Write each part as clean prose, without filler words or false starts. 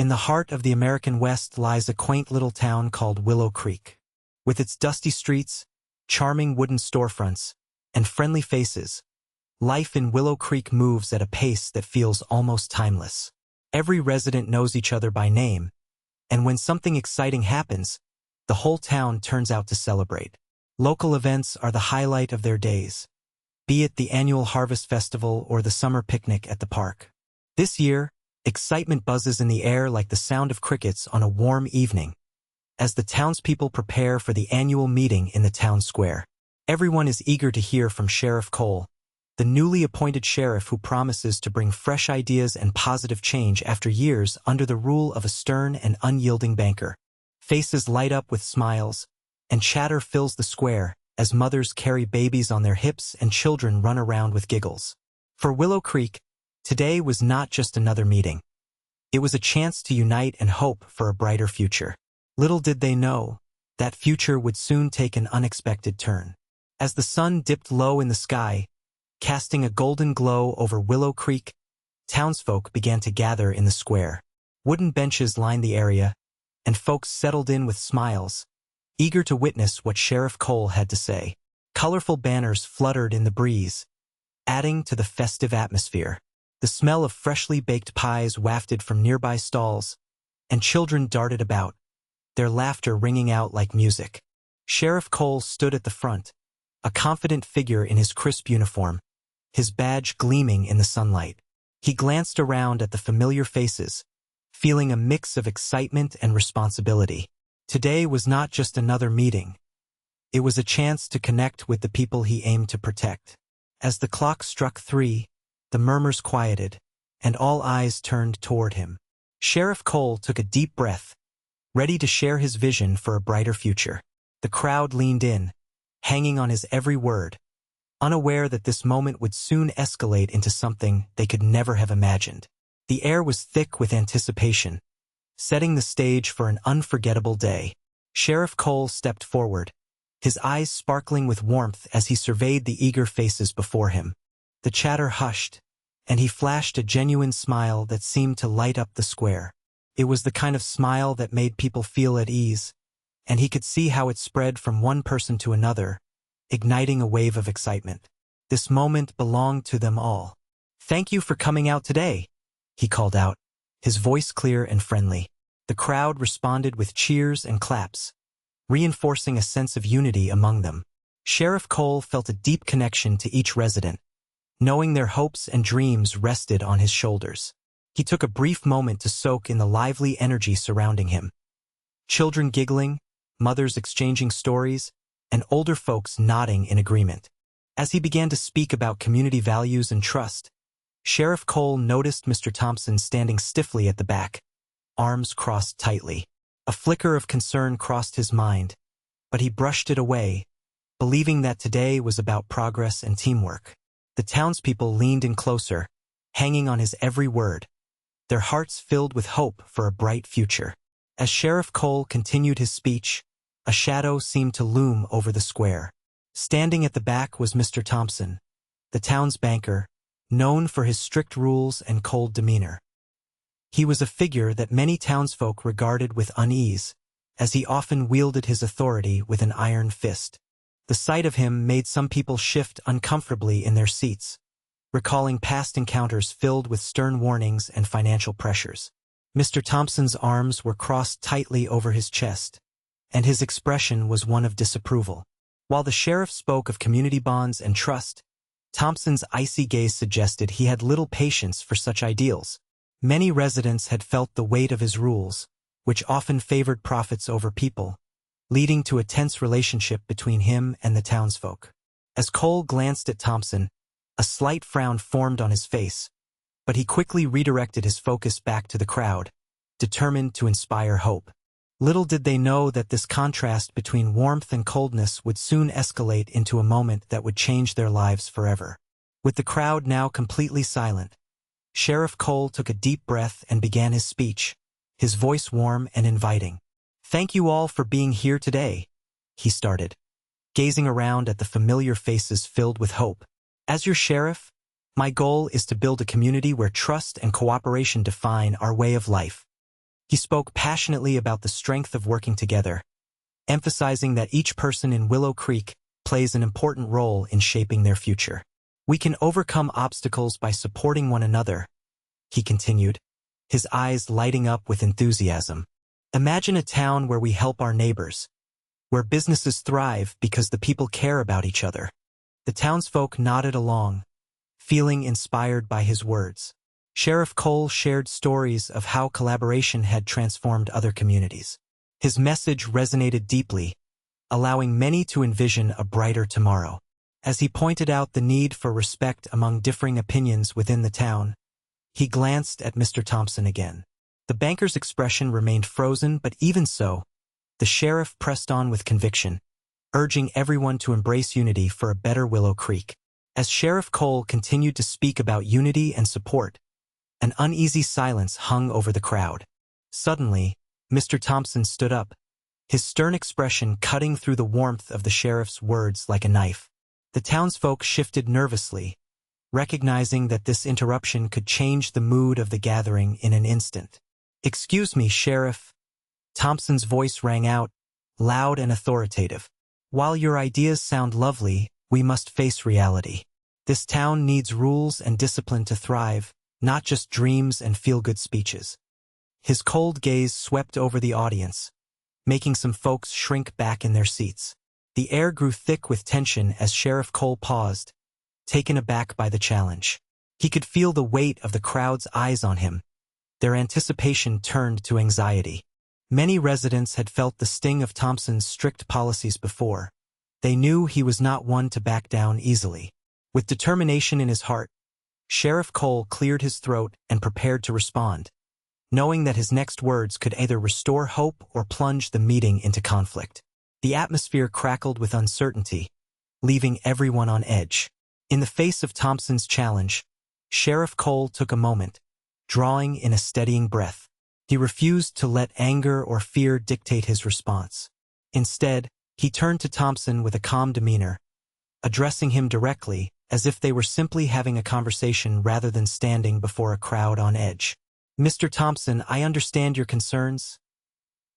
In the heart of the American West lies a quaint little town called Willow Creek. With its dusty streets, charming wooden storefronts, and friendly faces, life in Willow Creek moves at a pace that feels almost timeless. Every resident knows each other by name, and when something exciting happens, the whole town turns out to celebrate. Local events are the highlight of their days, be it the annual Harvest Festival or the summer picnic at the park. This year, excitement buzzes in the air like the sound of crickets on a warm evening, as the townspeople prepare for the annual meeting in the town square. Everyone is eager to hear from Sheriff Cole, the newly appointed sheriff who promises to bring fresh ideas and positive change after years under the rule of a stern and unyielding banker. Faces light up with smiles, and chatter fills the square as mothers carry babies on their hips and children run around with giggles. For Willow Creek, today was not just another meeting. It was a chance to unite and hope for a brighter future. Little did they know, that future would soon take an unexpected turn. As the sun dipped low in the sky, casting a golden glow over Willow Creek, townsfolk began to gather in the square. Wooden benches lined the area, and folks settled in with smiles, eager to witness what Sheriff Cole had to say. Colorful banners fluttered in the breeze, adding to the festive atmosphere. The smell of freshly baked pies wafted from nearby stalls, and children darted about, their laughter ringing out like music. Sheriff Cole stood at the front, a confident figure in his crisp uniform, his badge gleaming in the sunlight. He glanced around at the familiar faces, feeling a mix of excitement and responsibility. Today was not just another meeting. It was a chance to connect with the people he aimed to protect. As the clock struck 3, the murmurs quieted, and all eyes turned toward him. Sheriff Cole took a deep breath, ready to share his vision for a brighter future. The crowd leaned in, hanging on his every word, unaware that this moment would soon escalate into something they could never have imagined. The air was thick with anticipation, setting the stage for an unforgettable day. Sheriff Cole stepped forward, his eyes sparkling with warmth as he surveyed the eager faces before him. The chatter hushed, and he flashed a genuine smile that seemed to light up the square. It was the kind of smile that made people feel at ease, and he could see how it spread from one person to another, igniting a wave of excitement. This moment belonged to them all. "Thank you for coming out today," he called out, his voice clear and friendly. The crowd responded with cheers and claps, reinforcing a sense of unity among them. Sheriff Cole felt a deep connection to each resident, knowing their hopes and dreams rested on his shoulders. He took a brief moment to soak in the lively energy surrounding him. Children giggling, mothers exchanging stories, and older folks nodding in agreement. As he began to speak about community values and trust, Sheriff Cole noticed Mr. Thompson standing stiffly at the back, arms crossed tightly. A flicker of concern crossed his mind, but he brushed it away, believing that today was about progress and teamwork. The townspeople leaned in closer, hanging on his every word, their hearts filled with hope for a bright future. As Sheriff Cole continued his speech, a shadow seemed to loom over the square. Standing at the back was Mr. Thompson, the town's banker, known for his strict rules and cold demeanor. He was a figure that many townsfolk regarded with unease, as he often wielded his authority with an iron fist. The sight of him made some people shift uncomfortably in their seats, recalling past encounters filled with stern warnings and financial pressures. Mr. Thompson's arms were crossed tightly over his chest, and his expression was one of disapproval. While the sheriff spoke of community bonds and trust, Thompson's icy gaze suggested he had little patience for such ideals. Many residents had felt the weight of his rules, which often favored profits over people, leading to a tense relationship between him and the townsfolk. As Cole glanced at Thompson, a slight frown formed on his face, but he quickly redirected his focus back to the crowd, determined to inspire hope. Little did they know that this contrast between warmth and coldness would soon escalate into a moment that would change their lives forever. With the crowd now completely silent, Sheriff Cole took a deep breath and began his speech, his voice warm and inviting. "Thank you all for being here today," he started, gazing around at the familiar faces filled with hope. "As your sheriff, my goal is to build a community where trust and cooperation define our way of life. He spoke passionately about the strength of working together, emphasizing that each person in Willow Creek plays an important role in shaping their future. We can overcome obstacles by supporting one another, he continued, his eyes lighting up with enthusiasm. Imagine a town where we help our neighbors, where businesses thrive because the people care about each other. The townsfolk nodded along, feeling inspired by his words. Sheriff Cole shared stories of how collaboration had transformed other communities. His message resonated deeply, allowing many to envision a brighter tomorrow. As he pointed out the need for respect among differing opinions within the town, he glanced at Mr. Thompson again. The banker's expression remained frozen, but even so, the sheriff pressed on with conviction, urging everyone to embrace unity for a better Willow Creek. As Sheriff Cole continued to speak about unity and support, an uneasy silence hung over the crowd. Suddenly, Mr. Thompson stood up, his stern expression cutting through the warmth of the sheriff's words like a knife. The townsfolk shifted nervously, recognizing that this interruption could change the mood of the gathering in an instant. "Excuse me, Sheriff." Thompson's voice rang out, loud and authoritative. "While your ideas sound lovely, we must face reality. This town needs rules and discipline to thrive, not just dreams and feel-good speeches." His cold gaze swept over the audience, making some folks shrink back in their seats. The air grew thick with tension as Sheriff Cole paused, taken aback by the challenge. He could feel the weight of the crowd's eyes on him. Their anticipation turned to anxiety. Many residents had felt the sting of Thompson's strict policies before. They knew he was not one to back down easily. With determination in his heart, Sheriff Cole cleared his throat and prepared to respond, knowing that his next words could either restore hope or plunge the meeting into conflict. The atmosphere crackled with uncertainty, leaving everyone on edge. In the face of Thompson's challenge, Sheriff Cole took a moment, drawing in a steadying breath. He refused to let anger or fear dictate his response. Instead, he turned to Thompson with a calm demeanor, addressing him directly, as if they were simply having a conversation rather than standing before a crowd on edge. "Mr. Thompson, I understand your concerns,"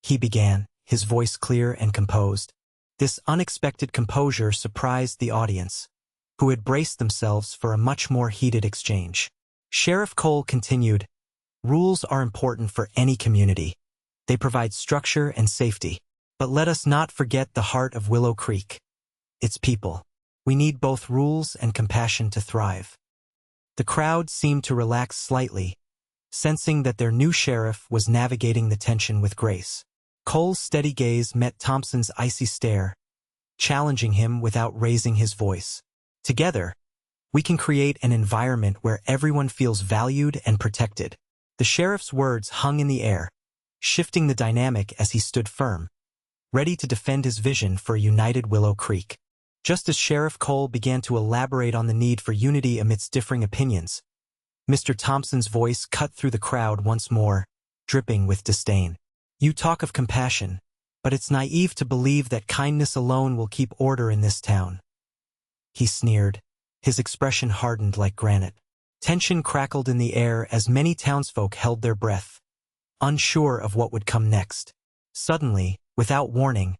he began, his voice clear and composed. This unexpected composure surprised the audience, who had braced themselves for a much more heated exchange. Sheriff Cole continued, "Rules are important for any community. They provide structure and safety. But let us not forget the heart of Willow Creek, its people. We need both rules and compassion to thrive." The crowd seemed to relax slightly, sensing that their new sheriff was navigating the tension with grace. Cole's steady gaze met Thompson's icy stare, challenging him without raising his voice. "Together, we can create an environment where everyone feels valued and protected." The sheriff's words hung in the air, shifting the dynamic as he stood firm, ready to defend his vision for a united Willow Creek. Just as Sheriff Cole began to elaborate on the need for unity amidst differing opinions, Mr. Thompson's voice cut through the crowd once more, dripping with disdain. "You talk of compassion, but it's naive to believe that kindness alone will keep order in this town," he sneered, his expression hardened like granite. Tension crackled in the air as many townsfolk held their breath, unsure of what would come next. Suddenly, without warning,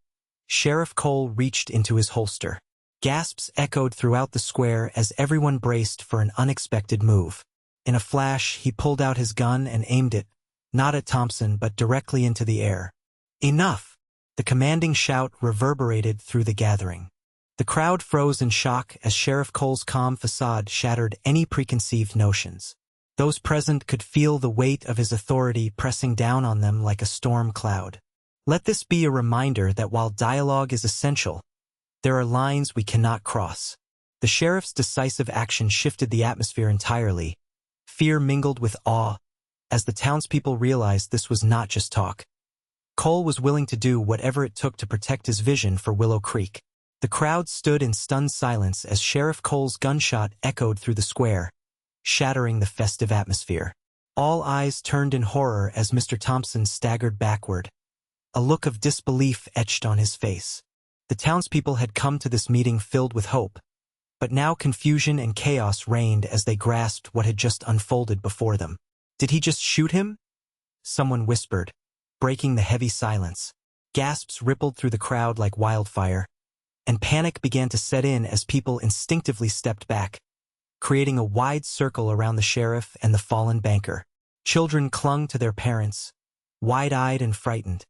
Sheriff Cole reached into his holster. Gasps echoed throughout the square as everyone braced for an unexpected move. In a flash, he pulled out his gun and aimed it, not at Thompson but directly into the air. "Enough!" The commanding shout reverberated through the gathering. The crowd froze in shock as Sheriff Cole's calm facade shattered any preconceived notions. Those present could feel the weight of his authority pressing down on them like a storm cloud. Let this be a reminder that while dialogue is essential, there are lines we cannot cross. The sheriff's decisive action shifted the atmosphere entirely. Fear mingled with awe, as the townspeople realized this was not just talk. Cole was willing to do whatever it took to protect his vision for Willow Creek. The crowd stood in stunned silence as Sheriff Cole's gunshot echoed through the square, shattering the festive atmosphere. All eyes turned in horror as Mr. Thompson staggered backward, a look of disbelief etched on his face. The townspeople had come to this meeting filled with hope, but now confusion and chaos reigned as they grasped what had just unfolded before them. "Did he just shoot him?" someone whispered, breaking the heavy silence. Gasps rippled through the crowd like wildfire, and panic began to set in as people instinctively stepped back, creating a wide circle around the sheriff and the fallen banker. Children clung to their parents, wide-eyed and frightened,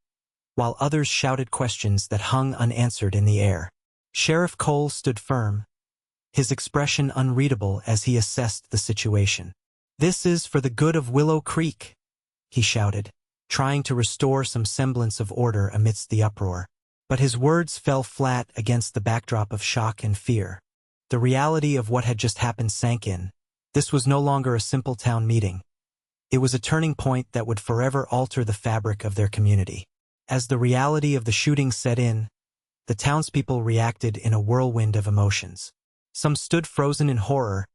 while others shouted questions that hung unanswered in the air. Sheriff Cole stood firm, his expression unreadable as he assessed the situation. "This is for the good of Willow Creek," he shouted, trying to restore some semblance of order amidst the uproar. But his words fell flat against the backdrop of shock and fear. The reality of what had just happened sank in. This was no longer a simple town meeting. It was a turning point that would forever alter the fabric of their community. As the reality of the shooting set in, the townspeople reacted in a whirlwind of emotions. Some stood frozen in horror,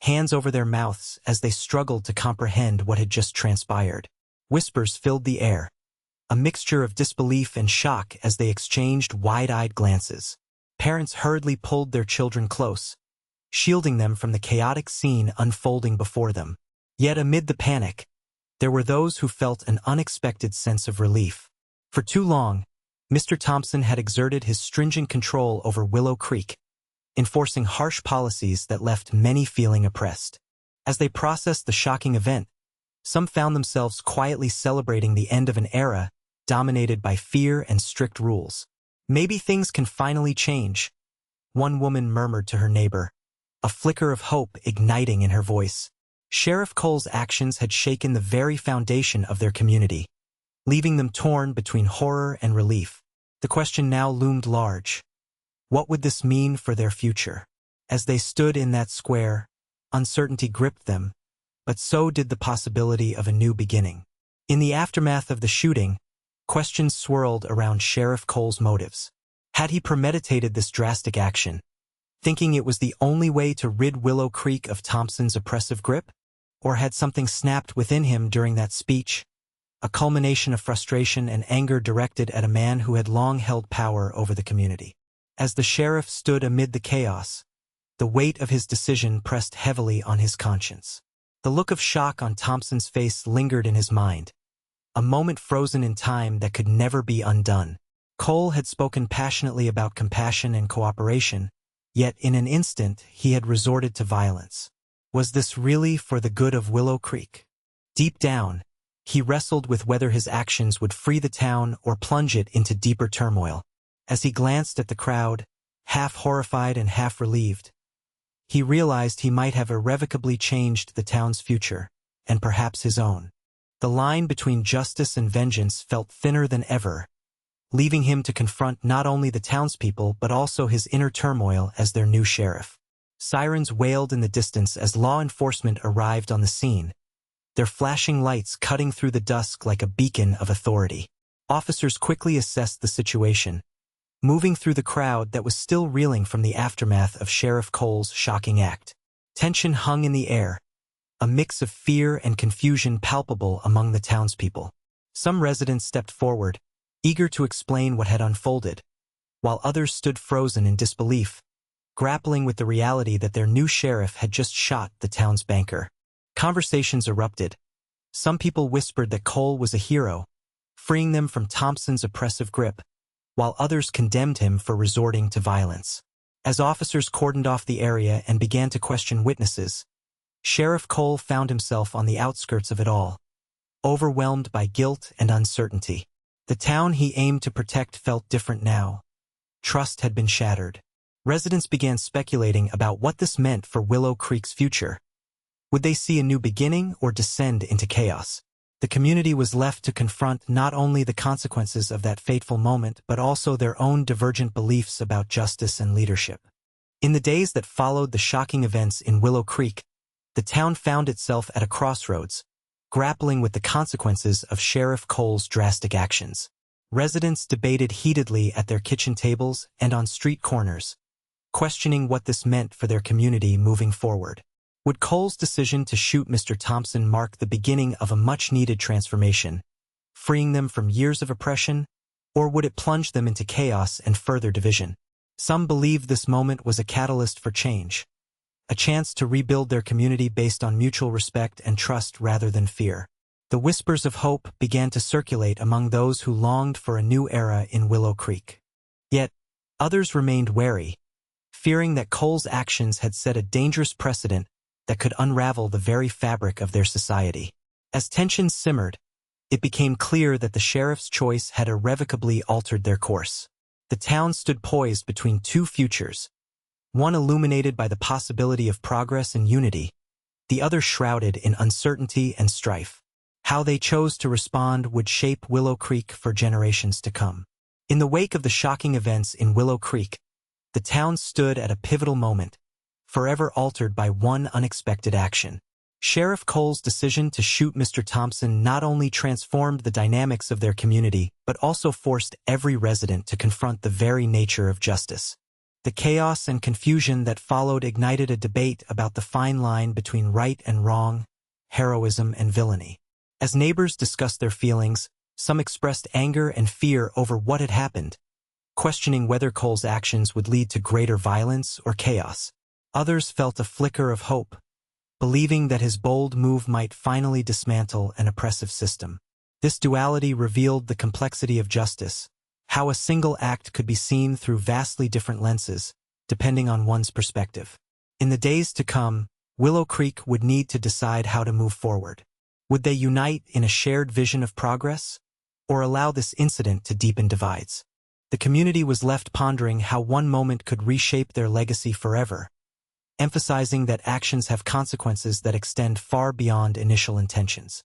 hands over their mouths as they struggled to comprehend what had just transpired. Whispers filled the air, a mixture of disbelief and shock as they exchanged wide-eyed glances. Parents hurriedly pulled their children close, shielding them from the chaotic scene unfolding before them. Yet amid the panic, there were those who felt an unexpected sense of relief. For too long, Mr. Thompson had exerted his stringent control over Willow Creek, enforcing harsh policies that left many feeling oppressed. As they processed the shocking event, some found themselves quietly celebrating the end of an era dominated by fear and strict rules. "Maybe things can finally change," one woman murmured to her neighbor, a flicker of hope igniting in her voice. Sheriff Cole's actions had shaken the very foundation of their community, leaving them torn between horror and relief. The question now loomed large. What would this mean for their future? As they stood in that square, uncertainty gripped them, but so did the possibility of a new beginning. In the aftermath of the shooting, questions swirled around Sheriff Cole's motives. Had he premeditated this drastic action, thinking it was the only way to rid Willow Creek of Thompson's oppressive grip? Or had something snapped within him during that speech, a culmination of frustration and anger directed at a man who had long held power over the community? As the sheriff stood amid the chaos, the weight of his decision pressed heavily on his conscience. The look of shock on Thompson's face lingered in his mind, a moment frozen in time that could never be undone. Cole had spoken passionately about compassion and cooperation, yet in an instant he had resorted to violence. Was this really for the good of Willow Creek? Deep down, he wrestled with whether his actions would free the town or plunge it into deeper turmoil. As he glanced at the crowd, half horrified and half relieved, he realized he might have irrevocably changed the town's future, and perhaps his own. The line between justice and vengeance felt thinner than ever, leaving him to confront not only the townspeople but also his inner turmoil as their new sheriff. Sirens wailed in the distance as law enforcement arrived on the scene, their flashing lights cutting through the dusk like a beacon of authority. Officers quickly assessed the situation, moving through the crowd that was still reeling from the aftermath of Sheriff Cole's shocking act. Tension hung in the air, a mix of fear and confusion palpable among the townspeople. Some residents stepped forward, eager to explain what had unfolded, while others stood frozen in disbelief, grappling with the reality that their new sheriff had just shot the town's banker. Conversations erupted. Some people whispered that Cole was a hero, freeing them from Thompson's oppressive grip, while others condemned him for resorting to violence. As officers cordoned off the area and began to question witnesses, Sheriff Cole found himself on the outskirts of it all, overwhelmed by guilt and uncertainty. The town he aimed to protect felt different now. Trust had been shattered. Residents began speculating about what this meant for Willow Creek's future. Would they see a new beginning or descend into chaos? The community was left to confront not only the consequences of that fateful moment but also their own divergent beliefs about justice and leadership. In the days that followed the shocking events in Willow Creek, the town found itself at a crossroads, grappling with the consequences of Sheriff Cole's drastic actions. Residents debated heatedly at their kitchen tables and on street corners, questioning what this meant for their community moving forward. Would Cole's decision to shoot Mr. Thompson mark the beginning of a much-needed transformation, freeing them from years of oppression, or would it plunge them into chaos and further division? Some believed this moment was a catalyst for change, a chance to rebuild their community based on mutual respect and trust rather than fear. The whispers of hope began to circulate among those who longed for a new era in Willow Creek. Yet, others remained wary, fearing that Cole's actions had set a dangerous precedent that could unravel the very fabric of their society. As tensions simmered, it became clear that the sheriff's choice had irrevocably altered their course. The town stood poised between two futures, one illuminated by the possibility of progress and unity, the other shrouded in uncertainty and strife. How they chose to respond would shape Willow Creek for generations to come. In the wake of the shocking events in Willow Creek, the town stood at a pivotal moment, forever altered by one unexpected action. Sheriff Cole's decision to shoot Mr. Thompson not only transformed the dynamics of their community, but also forced every resident to confront the very nature of justice. The chaos and confusion that followed ignited a debate about the fine line between right and wrong, heroism and villainy. As neighbors discussed their feelings, some expressed anger and fear over what had happened, questioning whether Cole's actions would lead to greater violence or chaos. Others felt a flicker of hope, believing that his bold move might finally dismantle an oppressive system. This duality revealed the complexity of justice, how a single act could be seen through vastly different lenses, depending on one's perspective. In the days to come, Willow Creek would need to decide how to move forward. Would they unite in a shared vision of progress, or allow this incident to deepen divides? The community was left pondering how one moment could reshape their legacy forever, emphasizing that actions have consequences that extend far beyond initial intentions.